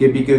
KPK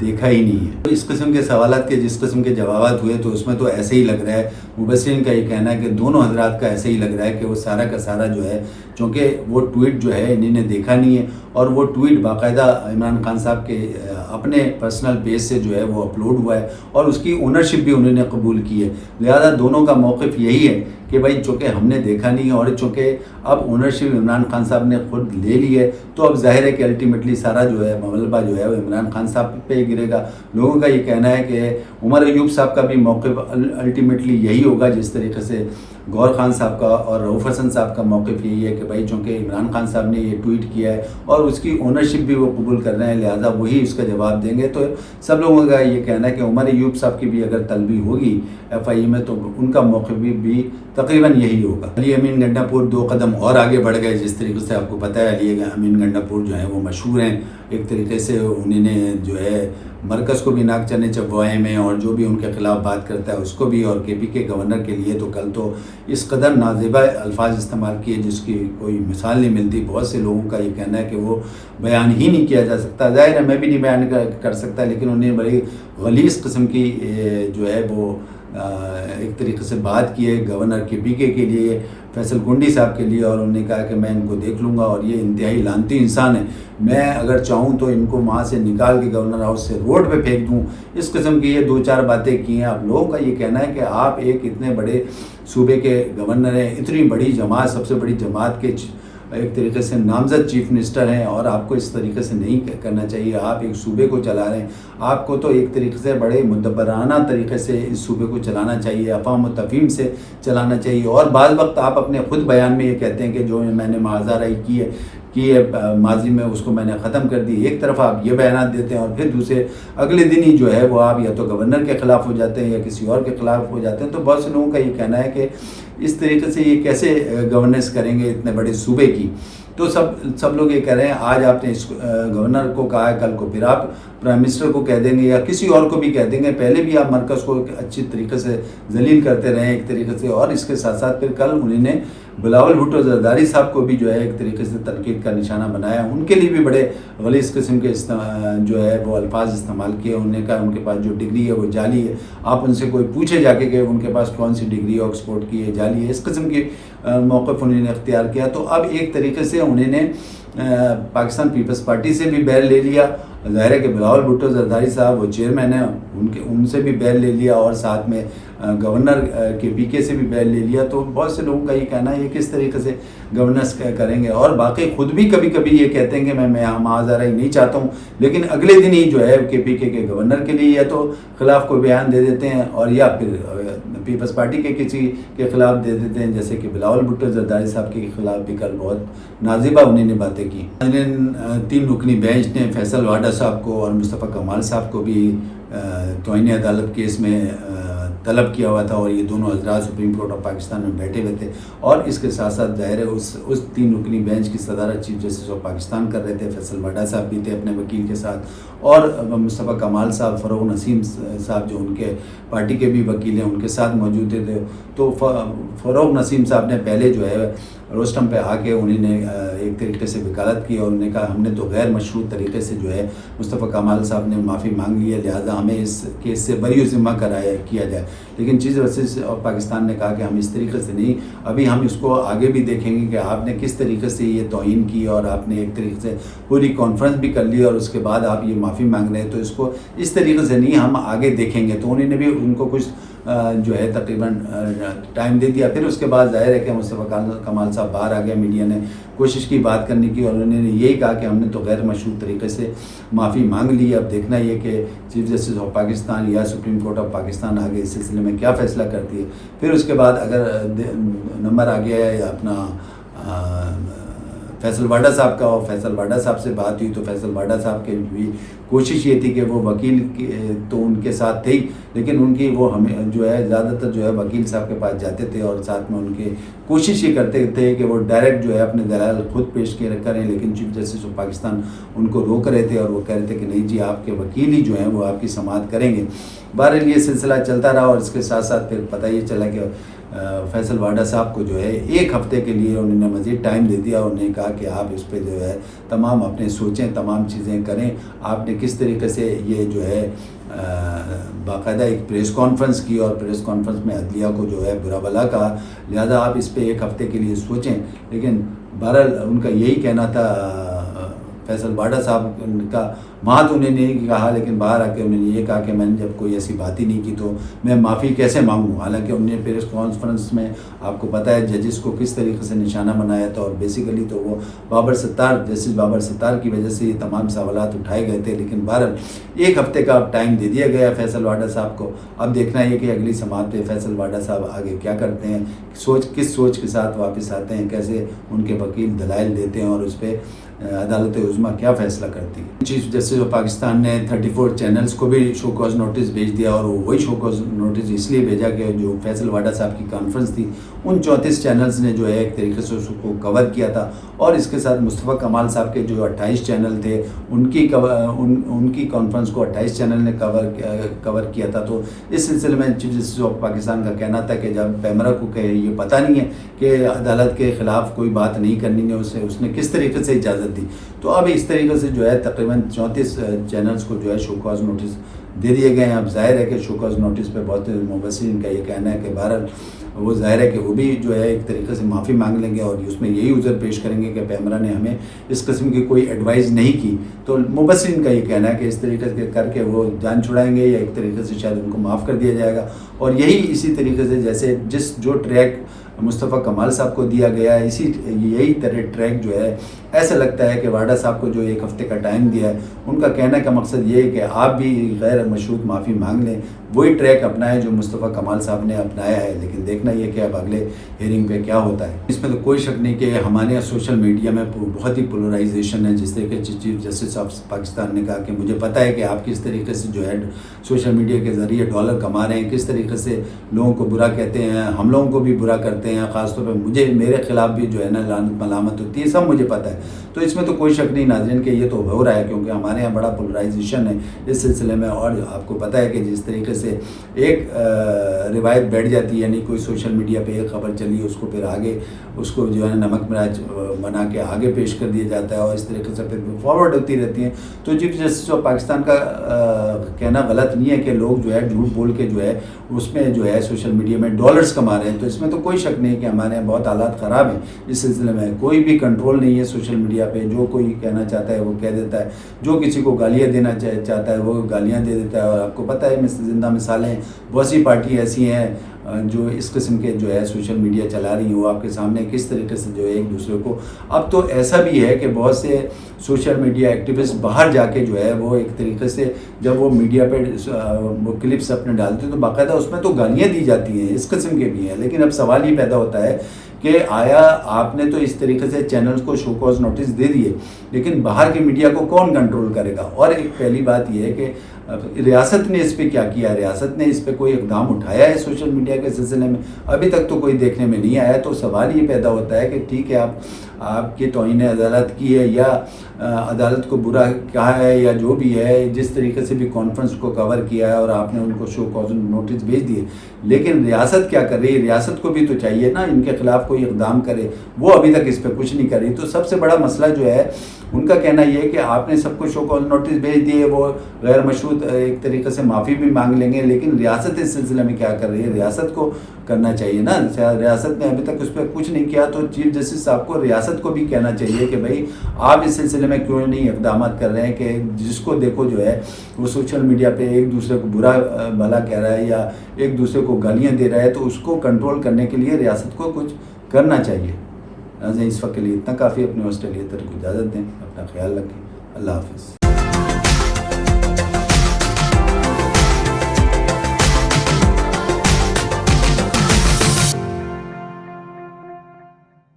دیکھا ہی نہیں ہے۔ تو اس قسم کے سوالات کے جس قسم کے جوابات ہوئے تو اس میں تو ایسے ہی لگ رہا ہے، مبصرین کا یہ کہنا ہے کہ دونوں حضرات کا ایسے ہی لگ رہا ہے کہ وہ سارا کا سارا جو ہے، چونکہ وہ ٹویٹ جو ہے انہوں نے دیکھا نہیں ہے، اور وہ ٹویٹ باقاعدہ عمران خان صاحب کے اپنے پرسنل پیج سے جو ہے وہ اپلوڈ ہوا ہے، اور اس کی اونرشپ بھی انہوں نے قبول کی ہے۔ لہذا دونوں کا موقف یہی ہے کہ بھائی چونکہ ہم نے دیکھا نہیں ہے، اور چونکہ اب اونرشپ عمران خان صاحب نے خود لے لی ہے، تو اب ظاہر ہے کہ الٹیمیٹلی سارا جو ہے مغلبہ جو ہے وہ عمران خان صاحب پہ ہی گرے گا۔ لوگوں کا یہ کہنا ہے کہ عمر ایوب صاحب کا بھی موقف الٹیمیٹلی یہی ہوگا، جس طریقے سے گور خان صاحب کا اور رؤف حسن صاحب کا موقف یہی ہے کہ بھائی چونکہ عمران خان صاحب نے یہ ٹویٹ کیا ہے اور اس کی اونرشپ بھی وہ قبول کر رہے ہیں، لہٰذا وہی اس کا جواب دیں گے۔ تو سب لوگوں کا یہ کہنا ہے کہ عمر ایوب صاحب کی بھی اگر طلبی ہوگی ایف آئی اے میں، تو ان کا موقف بھی تقریباً یہی ہوگا۔ علی امین گنڈا پور 2 قدم اور آگے بڑھ گئے، جس طریقے سے آپ کو پتہ ہے علی امین گنڈا پور جو ہیں وہ مشہور ہیں، ایک طریقے سے انہوں نے جو ہے مرکز کو بھی ناک چنے چبوائے میں، اور جو بھی ان کے خلاف بات کرتا ہے اس کو بھی، اور کے پی کے گورنر کے لیے تو کل تو اس قدر نازیبا الفاظ استعمال کیے جس کی کوئی مثال نہیں ملتی۔ بہت سے لوگوں کا یہ کہنا ہے کہ وہ بیان ہی نہیں کیا جا سکتا، ظاہر ہے میں بھی نہیں بیان کر سکتا، لیکن انہوں نے بڑی غلیظ قسم کی جو ہے وہ ایک طریقے سے بات کی ہے گورنر کے پی کے لیے، فیصل گنڈی صاحب کے لیے، اور انہوں نے کہا کہ میں ان کو دیکھ لوں گا، اور یہ انتہائی لعنتی انسان ہے، میں اگر چاہوں تو ان کو وہاں سے نکال کے گورنر ہاؤس سے روڈ پہ پھینک دوں۔ اس قسم کی یہ 2-4 باتیں کی ہیں۔ آپ لوگوں کا یہ کہنا ہے کہ آپ ایک اتنے بڑے صوبے کے گورنر ہیں، اتنی بڑی جماعت، سب سے بڑی جماعت کے ایک طریقے سے نامزد چیف منسٹر ہیں، اور آپ کو اس طریقے سے نہیں کرنا چاہیے۔ آپ ایک صوبے کو چلا رہے ہیں، آپ کو تو ایک طریقے سے بڑے مدبرانہ طریقے سے اس صوبے کو چلانا چاہیے، افہام و تفہیم سے چلانا چاہیے۔ اور بعض وقت آپ اپنے خود بیان میں یہ کہتے ہیں کہ جو میں نے معاذہ رائی کی ہے ماضی میں اس کو میں نے ختم کر دی، ایک طرف آپ یہ بیانات دیتے ہیں اور پھر دوسرے اگلے دن ہی جو ہے وہ آپ یا تو گورنر کے خلاف ہو جاتے ہیں یا کسی اور کے خلاف ہو جاتے ہیں۔ تو بہت سے لوگوں کا یہ کہنا ہے کہ اس طریقے سے یہ کیسے گورننس کریں گے اتنے بڑے صوبے کی۔ تو سب لوگ یہ کہہ رہے ہیں، آج آپ نے اس گورنر کو کہا ہے، کل کو پھر آپ پرائم منسٹر کو کہہ دیں گے یا کسی اور کو بھی کہہ دیں گے۔ پہلے بھی آپ مرکز کو اچھی طریقے سے ذلیل کرتے رہے ایک طریقے سے، اور اس کے ساتھ ساتھ پھر کل انہوں نے بلاول بھٹو زرداری صاحب کو بھی جو ہے ایک طریقے سے تنقید کا نشانہ بنایا، ان کے لیے بھی بڑے غلیظ قسم کے جو ہے وہ الفاظ استعمال کیے۔ انہوں نے کہا ان کے پاس جو ڈگری ہے وہ جعلی ہے، آپ ان سے کوئی پوچھے جا کے کہ ان کے پاس کون سی ڈگری آکسفورڈ کی ہے، جعلی ہے، اس قسم کی موقف انہوں نے اختیار کیا۔ تو اب ایک طریقے سے انہوں نے پاکستان پیپلز پارٹی سے بھی بیل لے لیا، ظاہر ہے کہ بلاول بھٹو زرداری صاحب وہ چیئرمین ہیں، ان سے بھی بیل لے لیا، اور ساتھ میں گورنر کے پی کے سے بھی بیل لے لیا۔ تو بہت سے لوگوں کا یہ کہنا ہے یہ کس طریقے سے گورننس کریں گے، اور باقی خود بھی کبھی کبھی یہ کہتے ہیں کہ میں معاذ رائی نہیں چاہتا ہوں، لیکن اگلے دن ہی جو ہے کے پی کے گورنر کے لیے یا تو خلاف کوئی بیان دے دیتے ہیں، اور یا پھر پیپلز پارٹی کے کسی کے خلاف دے دیتے ہیں، جیسے کہ بلاول بھٹو زرداری صاحب کے خلاف بھی کل بہت نازیبہ انہوں نے باتیں کی۔ 3 رکنی بینچ نے فیصل واڈا صاحب کو اور مصطفیٰ کمال صاحب کو بھی توہین عدالت کیس میں طلب کیا ہوا تھا، اور یہ دونوں حضرات سپریم کورٹ آف پاکستان میں بیٹھے ہوئے تھے، اور اس کے ساتھ ساتھ ظاہر ہے اس 3 رکنی بینچ کی صدارت چیف جسٹس آف پاکستان کر رہے تھے، فیصل واڈا صاحب بھی تھے اپنے وکیل کے ساتھ، اور مصطفیٰ کمال صاحب، فروغ نسیم صاحب جو ان کے پارٹی کے بھی وکیل ہیں ان کے ساتھ موجود تھے۔ تو فروغ نسیم صاحب نے پہلے جو ہے روسٹم پہ آ کے انہوں نے ایک طریقے سے وکالت کی، اور انہوں نے کہا ہم نے تو غیر مشروط طریقے سے جو ہے مصطفیٰ کمال صاحب نے معافی مانگ لی ہے، لہٰذا ہمیں اس کیس سے بری ذمہ کیا جائے۔ لیکن چیف جسٹس آف پاکستان نے کہا کہ ہم اس طریقے سے نہیں، ابھی ہم اس کو آگے بھی دیکھیں گے کہ آپ نے کس طریقے سے یہ توہین کی، اور آپ نے ایک طریقے سے پوری کانفرنس بھی کر لی، اور اس کے بعد آپ یہ معافی مانگ رہے ہیں، تو اس کو اس طریقے سے نہیں، ہم آگے دیکھیں گے۔ تو انہوں نے بھی ان کو کچھ جو ہے تقریباً ٹائم دے دیا۔ پھر اس کے بعد ظاہر ہے کہ مصطفیٰ کمال صاحب باہر آ گئے، میڈیا نے کوشش کی بات کرنے کی، اور انہوں نے یہی کہا کہ ہم نے تو غیر مشروط طریقے سے معافی مانگ لی، اب دیکھنا یہ کہ چیف جسٹس آف پاکستان یا سپریم کورٹ آف پاکستان آگے اس سلسلے میں کیا فیصلہ کرتی ہے۔ پھر اس کے بعد اگر نمبر آ گیا ہے اپنا فیصل واڈا صاحب کا، اور فیصل واڈا صاحب سے بات ہوئی، تو فیصل واڈا صاحب کی بھی کوشش یہ تھی کہ وہ وکیل تو ان کے ساتھ تھے، لیکن ان کی وہ ہمیں جو ہے زیادہ تر جو ہے وکیل صاحب کے پاس جاتے تھے، اور ساتھ میں ان کے کوشش یہ کرتے تھے کہ وہ ڈائریکٹ جو ہے اپنے دلائل خود پیش کریں، لیکن چیف جسٹس آف پاکستان ان کو روک رہے تھے، اور وہ کہہ رہے تھے کہ نہیں جی آپ کے وکیل ہی جو ہیں وہ آپ کی سماعت کریں گے۔ بہرحال یہ سلسلہ چلتا رہا، اور اس کے ساتھ ساتھ پھر پتہ یہ چلا کہ فیصل واڈا صاحب کو جو ہے 1 ہفتے کے لیے انہوں نے مزید ٹائم دے دیا. انہوں نے کہا کہ آپ اس پہ جو ہے تمام اپنے سوچیں, تمام چیزیں کریں. آپ نے کس طریقے سے یہ جو ہے باقاعدہ ایک پریس کانفرنس کی اور پریس کانفرنس میں عدلیہ کو جو ہے برا بھلا کہا, لہذا آپ اس پہ 1 ہفتے کے لیے سوچیں. لیکن بہرحال ان کا یہی کہنا تھا فیصل واڈا صاحب کا, وہاں تو انہیں نہیں کہا, لیکن باہر آ کے انہوں نے یہ کہا کہ میں نے جب کوئی ایسی بات ہی نہیں کی تو میں معافی کیسے مانگوں. حالانکہ انہوں نے پریس کانفرنس میں آپ کو پتہ ہے ججز کو کس طریقے سے نشانہ بنایا تھا, اور بیسیکلی تو وہ جسٹس بابر ستار کی وجہ سے یہ تمام سوالات اٹھائے گئے تھے. لیکن بہرحال 1 ہفتے کا ٹائم دے دیا گیا فیصل واڈا صاحب کو. اب دیکھنا یہ کہ اگلی سماعت پہ فیصل واڈا صاحب آگے کیا کرتے ہیں, کس سوچ کے ساتھ واپس آتے ہیں, کیسے ان کے وکیل دلائل دیتے ہیں اور اس پہ عدالت عظمیٰ کیا فیصلہ کرتی ہے. چیف جسٹس آف پاکستان نے 34 چینلز کو بھی شو کاز نوٹس بھیج دیا, اور وہی شو کاز نوٹس اس لیے بھیجا کہ جو فیصل واڈا صاحب کی کانفرنس تھی ان 34 چینلز نے جو ہے ایک طریقے سے اس کو کور کیا تھا, اور اس کے ساتھ مصطفیٰ کمال صاحب کے جو 28 چینل تھے ان کی کانفرنس کو 28 چینل نے کور کیا تھا. تو اس سلسلے میں چیف جسٹس آف پاکستان کا کہنا تھا کہ جب پیمرا کو کہ یہ پتہ نہیں ہے کہ عدالت کے خلاف کوئی بات نہیں کرنی ہے, اس نے کس طریقے سے اجازت دی. تو اب اس طریقے سے جو ہے تقریباً 34 چینلز کو جو ہے شو کاز نوٹس دے دیے گئے ہیں. اب ظاہر ہے کہ شو کاز نوٹس پہ بہت مبصرین کا یہ کہنا ہے کہ بہرحال وہ ظاہر ہے کہ وہ بھی جو ہے ایک طریقے سے معافی مانگ لیں گے, اور اس میں یہی عذر پیش کریں گے کہ پیمرا نے ہمیں اس قسم کی کوئی ایڈوائز نہیں کی. تو مبصرین کا یہ کہنا ہے کہ اس طریقے سے کر کے وہ جان چھڑائیں گے, یا ایک طریقے سے شاید ان کو معاف کر دیا جائے گا. اور یہی اسی طریقے سے جیسے جو ٹریک مصطفیٰ کمال صاحب کو دیا گیا ہے, یہی طرح ٹریک جو ہے ایسا لگتا ہے کہ واڈا صاحب کو جو 1 ہفتے کا ٹائم دیا ہے, ان کا کہنے کا مقصد یہ ہے کہ آپ بھی غیر مشروط معافی مانگ لیں, وہی ٹریک اپنائیں جو مصطفیٰ کمال صاحب نے اپنایا ہے. لیکن دیکھنا یہ کہ اب اگلے ہیئرنگ پہ کیا ہوتا ہے. اس میں تو کوئی شک نہیں کہ ہمارے یہاں سوشل میڈیا میں بہت ہی پولرائزیشن ہے. جس طریقے سے چیف جسٹس آف پاکستان نے کہا کہ مجھے پتہ ہے کہ آپ کس طریقے سے جو ہے سوشل میڈیا کے ذریعے ڈالر کما رہے ہیں, کس طریقے سے لوگوں کو برا کہتے ہیں, ہم لوگوں کو بھی برا کرتے ہیں, خاص طور پہ میرے خلاف بھی جو ہے نا لعنت ملامت ہوتی ہے, سب مجھے پتہ ہے. تو اس میں تو کوئی شک نہیں ناظرین کہ یہ تو ہو رہا ہے, کیونکہ ہمارے یہاں بڑا پولرائزیشن ہے اس سلسلے میں. اور آپ کو پتہ ہے کہ جس طریقے سے ایک روایت بیٹھ جاتی ہے, یعنی کوئی سوشل میڈیا پہ ایک خبر چلی, اس کو پھر آگے اس کو جو ہے نمک مرچ بنا کے آگے پیش کر دیا جاتا ہے, اور اس طریقے سے پھر فارورڈ ہوتی رہتی ہیں. تو چیف جسٹس آف پاکستان کا کہنا غلط نہیں ہے کہ لوگ جو ہے جھوٹ بول کے جو ہے اس میں جو ہے سوشل میڈیا میں ڈالرز کما رہے ہیں. تو اس میں تو کوئی شک نہیں کہ ہمارے یہاں بہت حالات خراب ہیں اس سلسلے میں. کوئی بھی کنٹرول نہیں ہے سوشل میڈیا پہ, جو کوئی کہنا چاہتا ہے وہ کہہ دیتا ہے, جو کسی کو گالیاں دینا چاہتا ہے وہ گالیاں دے دیتا ہے. اور آپ کو پتہ ہے زندہ مثالیں بہت سی پارٹی ایسی ہیں جو اس قسم کے جو ہے سوشل میڈیا چلا رہی ہیں, وہ آپ کے سامنے کس طریقے سے جو ہے ایک دوسرے کو. اب تو ایسا بھی ہے کہ بہت سے سوشل میڈیا ایکٹیوسٹ باہر جا کے جو ہے وہ ایک طریقے سے جب وہ میڈیا پہ وہ کلپس اپنے ڈالتے ہیں تو باقاعدہ اس میں تو گالیاں دی جاتی ہیں, اس قسم کے بھی ہیں. لیکن اب سوال یہ پیدا ہوتا ہے کہ آیا آپ نے تو اس طریقے سے چینلز کو شو کاز نوٹس دے دیے, لیکن باہر کے میڈیا کو کون کنٹرول کرے گا؟ اور ایک پہلی بات یہ ہے کہ ریاست نے اس پہ کیا کیا, ریاست نے اس پہ کوئی اقدام اٹھایا ہے سوشل میڈیا کے سلسلے میں؟ ابھی تک تو کوئی دیکھنے میں نہیں آیا. تو سوال یہ پیدا ہوتا ہے کہ ٹھیک ہے آپ کی توہین عدالت کی ہے, یا عدالت کو برا کہا ہے, یا جو بھی ہے, جس طریقے سے بھی کانفرنس کو کور کیا ہے اور آپ نے ان کو شو کاز نوٹس بھیج دیے, لیکن ریاست کیا کر رہی ہے؟ ریاست کو بھی تو چاہیے نا ان کے خلاف کوئی اقدام کرے, وہ ابھی تک اس پہ کچھ نہیں کر رہی. تو سب سے بڑا مسئلہ جو ہے ان کا کہنا یہ ہے کہ آپ نے سب کو شو کاز نوٹس بھیج دیے, وہ غیر مشروط ایک طریقے سے معافی بھی مانگ لیں گے, لیکن ریاست اس سلسلے میں کیا کر رہی ہے؟ ریاست کو کرنا چاہیے نا. ریاست نے ابھی تک اس پہ کچھ نہیں کیا, تو چیف جسٹس صاحب کو ریاست کو بھی کہنا چاہیے کہ بھائی آپ اس سلسلے میں کیوں نہیں اقدامات کر رہے ہیں کہ جس کو دیکھو جو ہے وہ سوشل میڈیا پہ ایک دوسرے کو برا بھلا کہہ رہا ہے یا ایک دوسرے کو گالیاں دے رہا ہے, تو اس کو کنٹرول کرنے کے لیے ریاست کو کچھ کرنا چاہیے. اس وقت کے لیے اتنا کافی. اپنے ہوسٹ کے لیے کو اجازت دیں, اپنا خیال رکھیں. اللہ حافظ.